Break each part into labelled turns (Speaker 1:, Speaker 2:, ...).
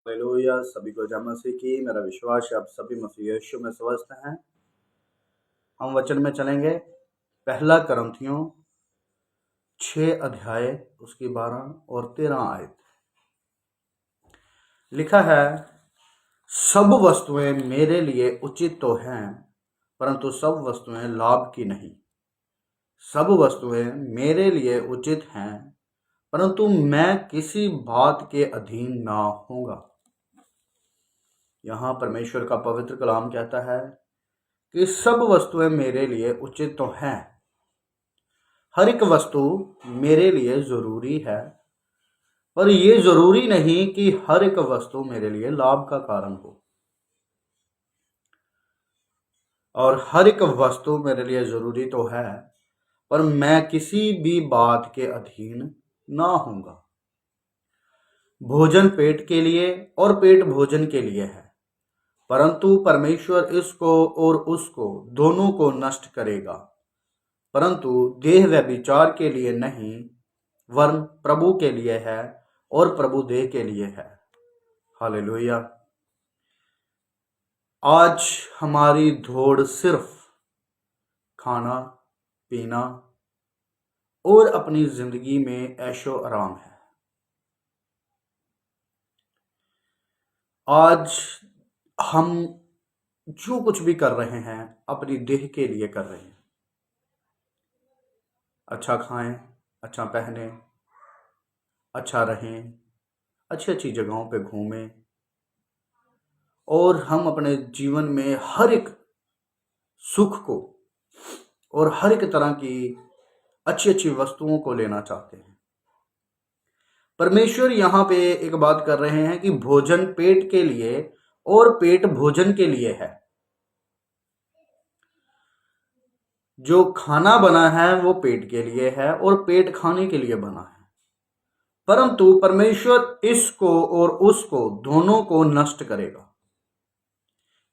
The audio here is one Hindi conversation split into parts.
Speaker 1: हालेलुया। सभी को जय मसीह की। मेरा विश्वास है आप सभी मसीह यीशु में स्वस्थ हैं। हम वचन में चलेंगे। पहला करंथियों 6 अध्याय उसकी 12 और 13 आयत लिखा है, सब वस्तुएं मेरे लिए उचित तो हैं, परंतु सब वस्तुएं लाभ की नहीं। सब वस्तुएं मेरे लिए उचित हैं, परंतु मैं किसी बात के अधीन ना होऊंगा। यहाँ परमेश्वर का पवित्र कलाम कहता है कि सब वस्तुएं मेरे लिए उचित तो हैं। हर एक वस्तु मेरे लिए जरूरी है, पर यह जरूरी नहीं कि हर एक वस्तु मेरे लिए लाभ का कारण हो। और हर एक वस्तु मेरे लिए जरूरी तो है, पर मैं किसी भी बात के अधीन ना होऊंगा। भोजन पेट के लिए और पेट भोजन के लिए है, परंतु परमेश्वर इसको और उसको दोनों को नष्ट करेगा। परंतु देह व्यभिचार के लिए नहीं, वरन प्रभु के लिए है और प्रभु देह के लिए है। हालेलुया। आज हमारी दौड़ सिर्फ खाना पीना और अपनी जिंदगी में ऐशो आराम है। आज हम जो कुछ भी कर रहे हैं अपनी देह के लिए कर रहे हैं। अच्छा खाएं, अच्छा पहने, अच्छा रहें, अच्छी अच्छी जगहों पे घूमें, और हम अपने जीवन में हर एक सुख को और हर एक तरह की अच्छी अच्छी वस्तुओं को लेना चाहते हैं। परमेश्वर यहाँ पे एक बात कर रहे हैं कि भोजन पेट के लिए और पेट भोजन के लिए है। जो खाना बना है वो पेट के लिए है और पेट खाने के लिए बना है, परंतु परमेश्वर इसको और उसको दोनों को नष्ट करेगा।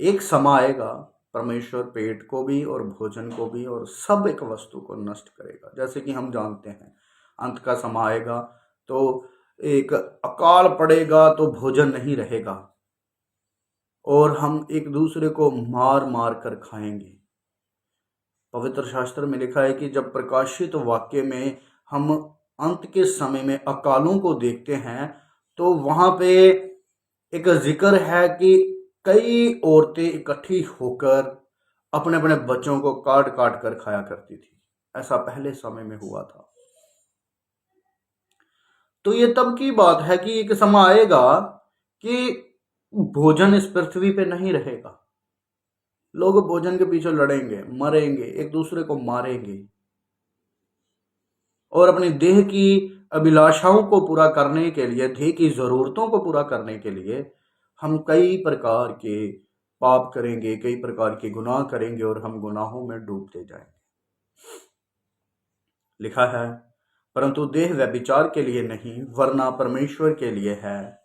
Speaker 1: एक समय आएगा परमेश्वर पेट को भी और भोजन को भी और सब एक वस्तु को नष्ट करेगा। जैसे कि हम जानते हैं अंत का समय आएगा तो एक अकाल पड़ेगा तो भोजन नहीं रहेगा और हम एक दूसरे को मार मार कर खाएंगे। पवित्र शास्त्र में लिखा है कि जब प्रकाशित वाक्य में हम अंत के समय में अकालों को देखते हैं तो वहां पे एक जिक्र है कि कई औरतें इकट्ठी होकर अपने अपने बच्चों को काट काट कर खाया करती थी। ऐसा पहले समय में हुआ था। तो ये तब की बात है कि एक समय आएगा कि भोजन इस पृथ्वी पे नहीं रहेगा। लोग भोजन के पीछे लड़ेंगे, मरेंगे, एक दूसरे को मारेंगे और अपनी देह की अभिलाषाओं को पूरा करने के लिए, देह की जरूरतों को पूरा करने के लिए हम कई प्रकार के पाप करेंगे, कई प्रकार के गुनाह करेंगे और हम गुनाहों में डूबते जाएंगे। लिखा है, परंतु देह व्यभिचार के लिए नहीं, वरना परमेश्वर के लिए है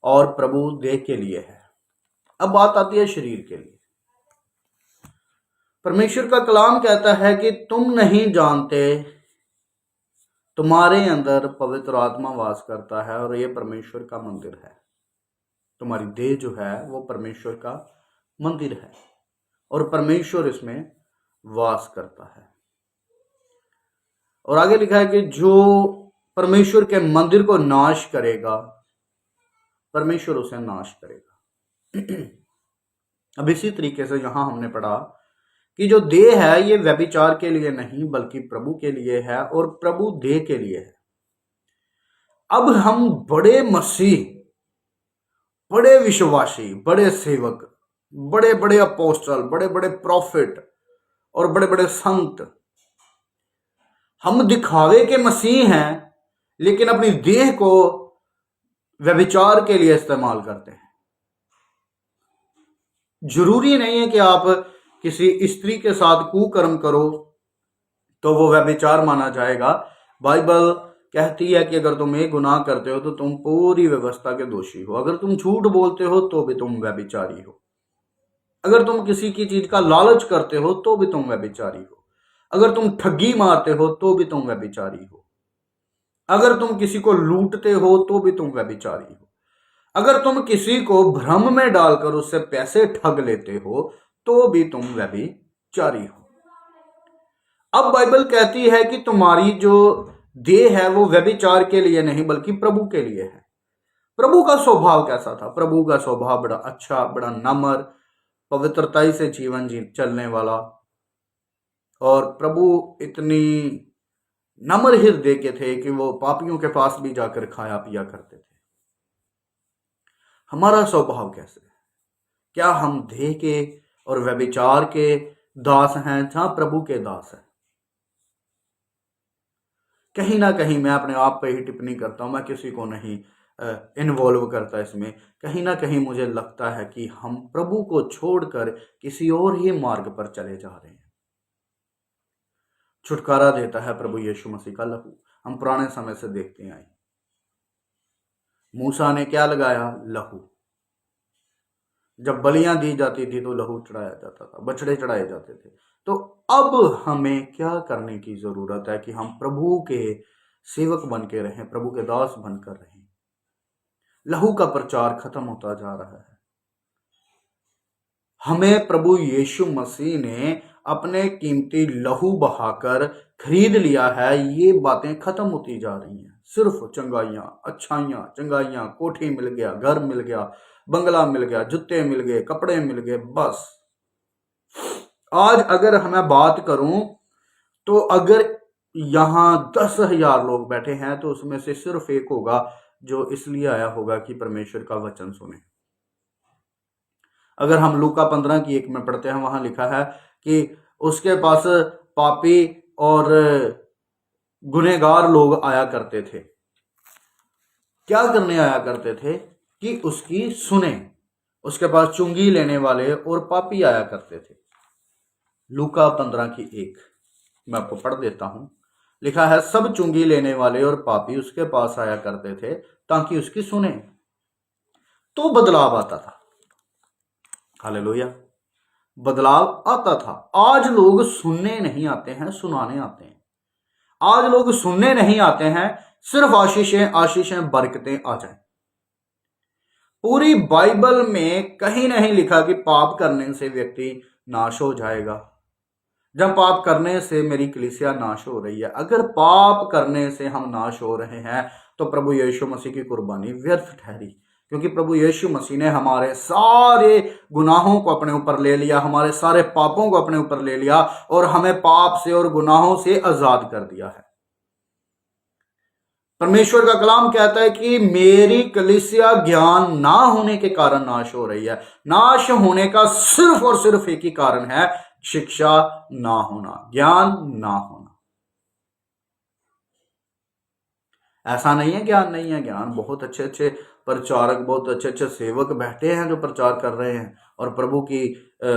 Speaker 1: और प्रभु देह के लिए है। अब बात आती है शरीर के लिए। परमेश्वर का कलाम कहता है कि तुम नहीं जानते तुम्हारे अंदर पवित्र आत्मा वास करता है और यह परमेश्वर का मंदिर है। तुम्हारी देह जो है वो परमेश्वर का मंदिर है और परमेश्वर इसमें वास करता है। और आगे लिखा है कि जो परमेश्वर के मंदिर को नाश करेगा, परमेश्वर उसे नाश करेगा। अब इसी तरीके से यहां हमने पढ़ा कि जो देह है ये व्यभिचार के लिए नहीं बल्कि प्रभु के लिए है और प्रभु देह के लिए है। अब हम बड़े मसीह, बड़े विश्वासी, बड़े सेवक, बड़े बड़े अपोस्टल, बड़े बड़े प्रॉफिट और बड़े बड़े संत, हम दिखावे के मसीह हैं लेकिन अपनी देह को व्यभिचार के लिए इस्तेमाल करते हैं। जरूरी नहीं है कि आप किसी स्त्री के साथ कुकर्म करो तो वो व्यभिचार माना जाएगा। बाइबल कहती है कि अगर तुम एक गुनाह करते हो तो तुम पूरी व्यवस्था के दोषी हो। अगर तुम झूठ बोलते हो तो भी तुम व्यभिचारी हो। अगर तुम किसी की चीज का लालच करते हो तो भी तुम व्यभिचारी हो। अगर तुम ठगी मारते हो तो भी तुम व्यभिचारी हो। अगर तुम किसी को लूटते हो तो भी तुम व्यभिचारी हो। अगर तुम किसी को भ्रम में डालकर उससे पैसे ठग लेते हो तो भी तुम व्यभिचारी हो। अब बाइबल कहती है कि तुम्हारी जो देह है वो व्यभिचार के लिए नहीं बल्कि प्रभु के लिए है। प्रभु का स्वभाव कैसा था? प्रभु का स्वभाव बड़ा अच्छा, बड़ा नम्र, पवित्रताई से जीवन चलने वाला, और प्रभु इतनी नम्र हृदय के थे कि वो पापियों के पास भी जाकर खाया पिया करते थे। हमारा स्वभाव कैसे है? क्या हम देह के और व्यभिचार के दास हैं जहां प्रभु के दास हैं? कहीं ना कहीं मैं अपने आप पे ही टिप्पणी करता हूं, मैं किसी को नहीं इन्वॉल्व करता इसमें। कहीं ना कहीं मुझे लगता है कि हम प्रभु को छोड़कर किसी और ही मार्ग पर चले जा रहे हैं। छुटकारा देता है प्रभु यीशु मसीह का लहू। हम पुराने समय से देखते आए, मूसा ने क्या लगाया? लहू। जब बलियां दी जाती थी तो लहू चढ़ाया जाता था, बछड़े चढ़ाए जाते थे। तो अब हमें क्या करने की जरूरत है कि हम प्रभु के सेवक बन के रहें, प्रभु के दास बनकर रहें। लहू का प्रचार खत्म होता जा रहा है। हमें प्रभु यीशु मसीह ने अपने कीमती लहू बहाकर खरीद लिया है। ये बातें खत्म होती जा रही हैं। सिर्फ चंगाइयां, अच्छाइयां, चंगाइयां, कोठी मिल गया, घर मिल गया, बंगला मिल गया, जूते मिल गए, कपड़े मिल गए, बस। आज अगर मैं बात करूं तो अगर यहां 10,000 लोग बैठे हैं तो उसमें से सिर्फ एक होगा जो इसलिए आया होगा कि परमेश्वर का वचन सुने। अगर हम लूका 15:1 में पढ़ते हैं, वहां लिखा है कि उसके पास पापी और गुनहगार लोग आया करते थे। क्या करने आया करते थे? कि उसकी सुने। उसके पास चुंगी लेने वाले और पापी आया करते थे। लूका 15:1 मैं आपको पढ़ देता हूं। लिखा है, सब चुंगी लेने वाले और पापी उसके पास आया करते थे ताकि उसकी सुने। तो बदलाव आता था। हालेलुया, बदलाव आता था। आज लोग सुनने नहीं आते हैं, सुनाने आते हैं। आज लोग सुनने नहीं आते हैं, सिर्फ आशीषें आशीषें बरकतें आ जाएं। पूरी बाइबल में कहीं नहीं लिखा कि पाप करने से व्यक्ति नाश हो जाएगा। जब पाप करने से मेरी कलीसिया नाश हो रही है, अगर पाप करने से हम नाश हो रहे हैं तो प्रभु यीशु मसीह की कुर्बानी व्यर्थ ठहरी, क्योंकि प्रभु यीशु मसीह ने हमारे सारे गुनाहों को अपने ऊपर ले लिया, हमारे सारे पापों को अपने ऊपर ले लिया और हमें पाप से और गुनाहों से आजाद कर दिया है। परमेश्वर का कलाम कहता है कि मेरी कलीसिया ज्ञान ना होने के कारण नाश हो रही है। नाश होने का सिर्फ और सिर्फ एक ही कारण है, शिक्षा ना होना, ज्ञान ना होना। ऐसा नहीं है ज्ञान नहीं है, ज्ञान। बहुत अच्छे अच्छे प्रचारक, बहुत अच्छे अच्छे सेवक बैठे हैं जो प्रचार कर रहे हैं और प्रभु की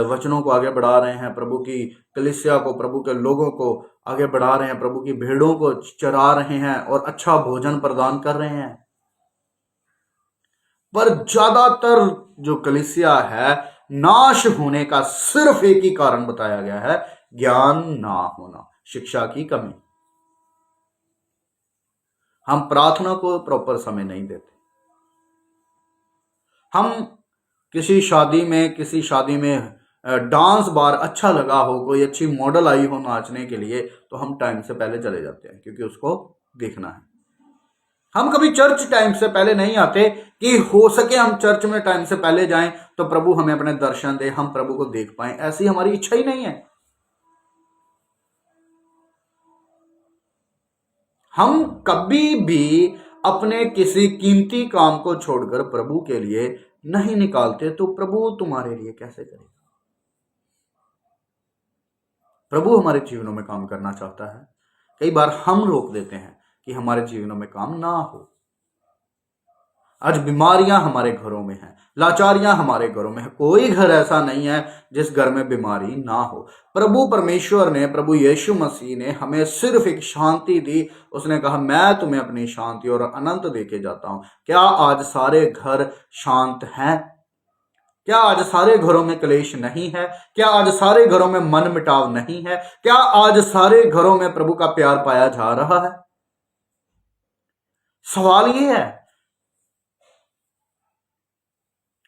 Speaker 1: वचनों को आगे बढ़ा रहे हैं, प्रभु की कलीसिया को, प्रभु के लोगों को आगे बढ़ा रहे हैं, प्रभु की भेड़ों को चरा रहे हैं और अच्छा भोजन प्रदान कर रहे हैं। पर ज्यादातर जो कलीसिया है, नाश होने का सिर्फ एक ही कारण बताया गया है, ज्ञान ना होना, शिक्षा की कमी। हम प्रार्थना को प्रॉपर समय नहीं देते। हम किसी शादी में डांस बार अच्छा लगा हो, कोई अच्छी मॉडल आई हो नाचने के लिए, तो हम टाइम से पहले चले जाते हैं क्योंकि उसको देखना है। हम कभी चर्च टाइम से पहले नहीं आते कि हो सके हम चर्च में टाइम से पहले जाएं तो प्रभु हमें अपने दर्शन दे, हम प्रभु को देख पाएं। ऐसी हमारी इच्छा ही नहीं है। हम कभी भी अपने किसी कीमती काम को छोड़कर प्रभु के लिए नहीं निकालते, तो प्रभु तुम्हारे लिए कैसे करेगा? प्रभु हमारे जीवनों में काम करना चाहता है। कई बार हम रोक देते हैं कि हमारे जीवनों में काम ना हो। आज बीमारियां हमारे घरों में हैं, लाचारियां हमारे घरों में है। कोई घर ऐसा नहीं है जिस घर में बीमारी ना हो। प्रभु परमेश्वर ने, प्रभु यीशु मसीह ने हमें सिर्फ एक शांति दी। उसने कहा, मैं तुम्हें अपनी शांति और अनंत देके जाता हूं। क्या आज सारे घर शांत हैं? क्या आज सारे घरों में क्लेश नहीं है? क्या आज सारे घरों में मन मिटाव नहीं है? क्या आज सारे घरों में प्रभु का प्यार पाया जा रहा है? सवाल यह है।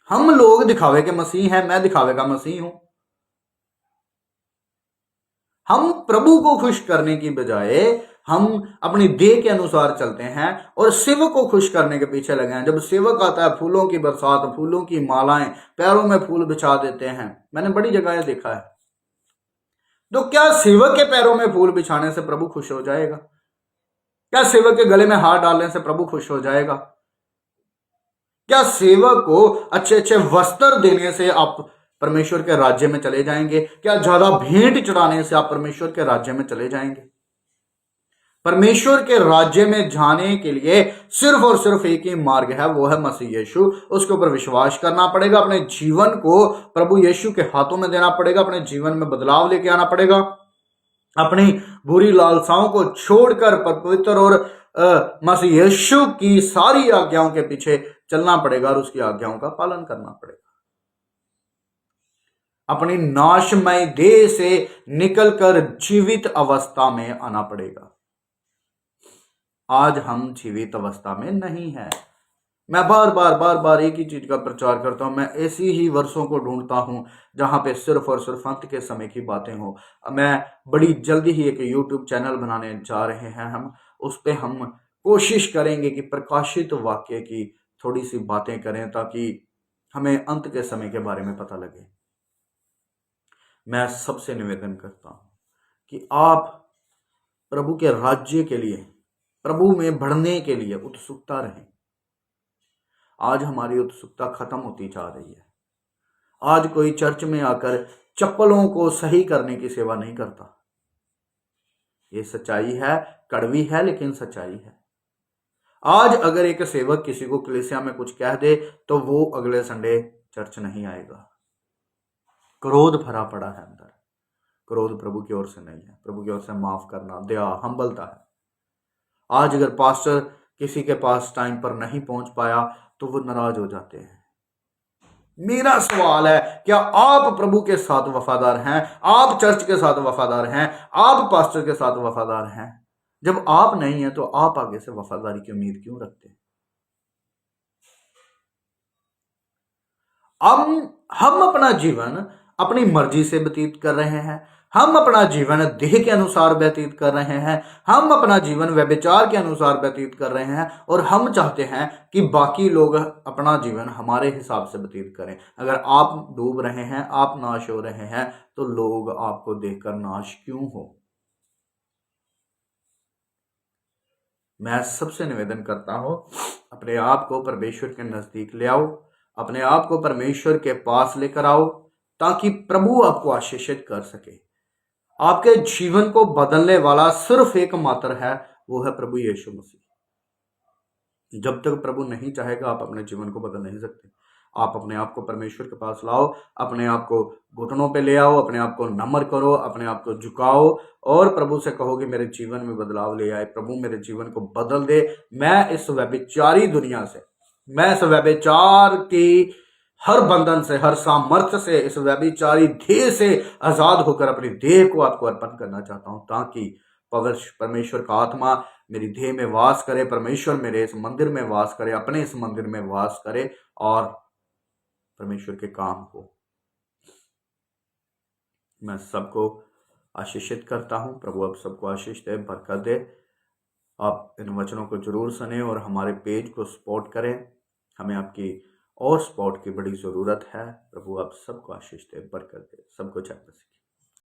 Speaker 1: हम लोग दिखावे के मसीह हैं, मैं दिखावे का मसीह हूं। हम प्रभु को खुश करने की बजाय हम अपनी देह के अनुसार चलते हैं और सेवक को खुश करने के पीछे लगे हैं। जब सेवक आता है, फूलों की बरसात, फूलों की मालाएं, पैरों में फूल बिछा देते हैं, मैंने बड़ी जगह देखा है। तो क्या सेवक के पैरों में फूल बिछाने से प्रभु खुश हो जाएगा? क्या सेवक के गले में हार डालने से प्रभु खुश हो जाएगा? क्या सेवक को अच्छे अच्छे वस्त्र देने से आप परमेश्वर के राज्य में चले जाएंगे? क्या ज्यादा भेंट चढ़ाने से आप परमेश्वर के राज्य में चले जाएंगे? परमेश्वर के राज्य में जाने के लिए सिर्फ और सिर्फ एक ही मार्ग है, वो है मसीह यीशु। उसके ऊपर विश्वास करना पड़ेगा, अपने जीवन को प्रभु यीशु के हाथों में देना पड़ेगा, अपने जीवन में बदलाव लेके आना पड़ेगा, अपनी बुरी लालसाओं को छोड़कर पवित्र और मसीह यीशु की सारी आज्ञाओं के पीछे चलना पड़ेगा और उसकी आज्ञाओं का पालन करना पड़ेगा। अपनी नाशमय देह से निकलकर जीवित अवस्था में आना पड़ेगा। आज हम जीवित अवस्था में नहीं है। मैं बार बार एक ही चीज का प्रचार करता हूं। मैं ऐसी ही वर्षों को ढूंढता हूं जहां पे सिर्फ और सिर्फ अंत के समय की बातें हो। मैं बड़ी जल्दी ही एक यूट्यूब चैनल बनाने जा रहे हैं। हम उस पे हम कोशिश करेंगे कि प्रकाशित वाक्य की थोड़ी सी बातें करें ताकि हमें अंत के समय के बारे में पता लगे। मैं सबसे निवेदन करता हूं कि आप प्रभु के राज्य के लिए, प्रभु में बढ़ने के लिए उत्सुकता रहें। आज हमारी उत्सुकता खत्म होती जा रही है। आज कोई चर्च में आकर चप्पलों को सही करने की सेवा नहीं करता। ये सच्चाई है, कड़वी है लेकिन सच्चाई है। आज अगर एक सेवक किसी को कलीसिया में कुछ कह दे तो वो अगले संडे चर्च नहीं आएगा। क्रोध भरा पड़ा है अंदर। क्रोध प्रभु की ओर से नहीं है। प्रभु की ओर से माफ करना, दया, हम्बलता है। आज अगर पास्टर किसी के पास टाइम पर नहीं पहुंच पाया तो वो नाराज हो जाते हैं। मेरा सवाल है, क्या आप प्रभु के साथ वफादार हैं? आप चर्च के साथ वफादार हैं? आप पास्टर के साथ वफादार हैं? जब आप नहीं हैं तो आप आगे से वफादारी की उम्मीद क्यों रखते हैं? हम अपना जीवन अपनी मर्जी से व्यतीत कर रहे हैं। हम अपना जीवन देह के अनुसार व्यतीत कर रहे हैं। हम अपना जीवन व्यभिचार के अनुसार व्यतीत कर रहे हैं और हम चाहते हैं कि बाकी लोग अपना जीवन हमारे हिसाब से व्यतीत करें। अगर आप डूब रहे हैं, आप नाश हो रहे हैं, तो लोग आपको देखकर नाश क्यों हो? मैं सबसे निवेदन करता हूं, अपने आप को परमेश्वर के नजदीक ले आओ, अपने आप को परमेश्वर के पास लेकर आओ ताकि प्रभु आपको आशीषित कर सके। आपके जीवन को बदलने वाला सिर्फ एक मात्र है, वो है प्रभु यीशु मसीह। जब तक प्रभु नहीं चाहेगा आप अपने जीवन को बदल नहीं सकते। आप अपने आप को परमेश्वर के पास लाओ, अपने आप को घुटनों पे ले आओ, अपने आप को नम्र करो, अपने आप को झुकाओ और प्रभु से कहो कि मेरे जीवन में बदलाव ले आए। प्रभु मेरे जीवन को बदल दे। मैं इस व्यभिचारी दुनिया से, मैं इस व्यभिचार की हर बंधन से, हर सामर्थ्य से, इस व्यभिचारी देह से आजाद होकर अपनी देह को आपको अर्पण करना चाहता हूं ताकि परमेश्वर का आत्मा मेरी देह में वास करे, परमेश्वर मेरे इस मंदिर में वास करे, अपने इस मंदिर में वास करे और परमेश्वर के काम हो। मैं सबको आशीषित करता हूं। प्रभु आप सबको आशीष दे, बरकत दे। आप इन वचनों को जरूर सुने और हमारे पेज को सपोर्ट करें। हमें आपकी और सपोर्ट की बड़ी ज़रूरत है। प्रभु आप सबको आशीष दे, बरकत दे। सबको जय मसीह।